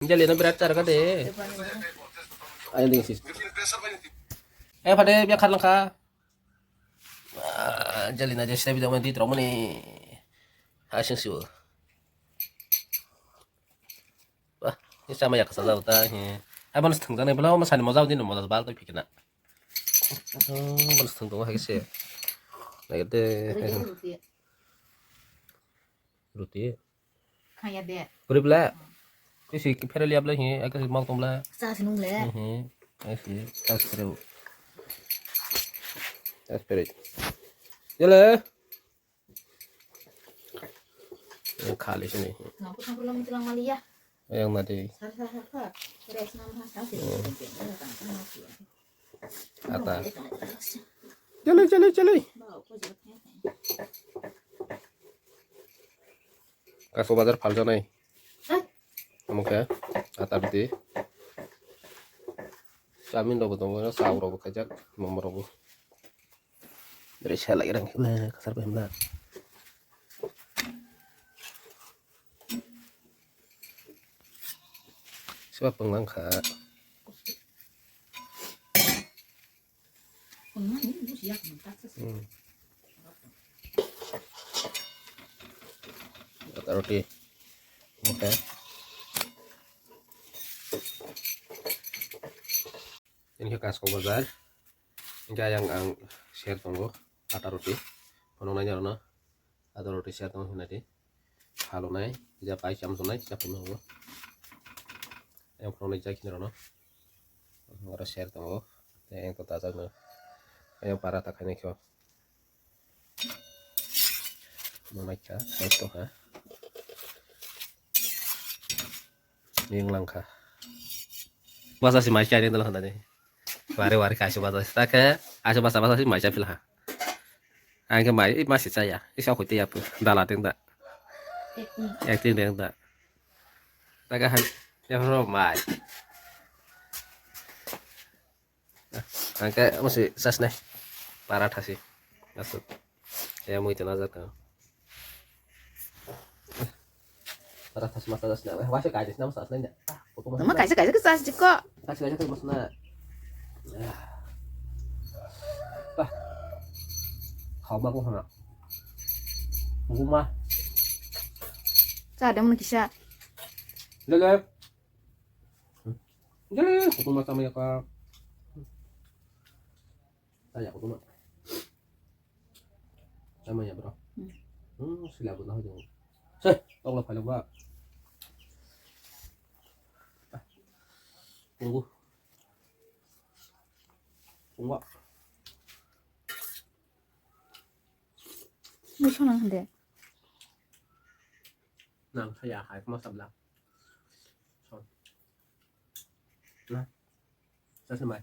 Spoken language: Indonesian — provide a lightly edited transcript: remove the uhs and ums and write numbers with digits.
Jalin berat cara ka deh. Ayun din sis. Pada biar kan lang ka. Jalin aja sih video nanti trauma nih. Asyik sih. Wah, ini sama ya kesal tau ta. Ay balas tenggang nih belau mas mau din mau bal tuh pikirna. Balas tenggang lagi sih. Nah itu. Ruti. Kayak deh. Beri bela. Ini sih kira lihat lah ini. Agak mau tom lah. Sa seneng le. Asih. Asih. Asih. Jalan. Yang kali sini. Ngampus belum bilang Malia. Yang tadi. Sa. Beres nama sa sih. Atas. Jalan. Kaso bazar falja নাই আমাকে আতার দিয়ে চাউমিন রব তোমার চাউ রব খাইজাক মোমো রব dari saya lagi orang kasar paham sebab penglangka kata roti oke ini kasko bazar ini yang share tunggu kata roti kono nanya rona ada roti share tunggu nanti halo nai tidak pai jam sonai siapa mau yang kono nanya kini rona ngora share tunggu yang kota sana yang para tak ini kyo mau naik itu ha ini langkah bahasa si Malaysia ini telah tadi wari kasih bahasa tak kasih bahasa si Malaysia filah angke mai masih saya isau kuti apa dalatin tak acting dia tak tak kan yang romai angke masih sas nih parah sih maksud saya mau itu nazar kan parah tas masa tas nih wah sih kaji nama sas lainnya Nama kayak ke sa sih kok. kasih aja ke masna bah kau bagus nggak rumah Sa ada mun kisah. Lele. Lele, aku mata sama ya Kak. Tanya aku mah. Sama ya, Bro. Sila aku tahu dong. Tolong kalau Mbak. Tunggu. Tunggu. Musuh nang hande. Nang saya hai kuma sabla. Son. Nah. Saya semai.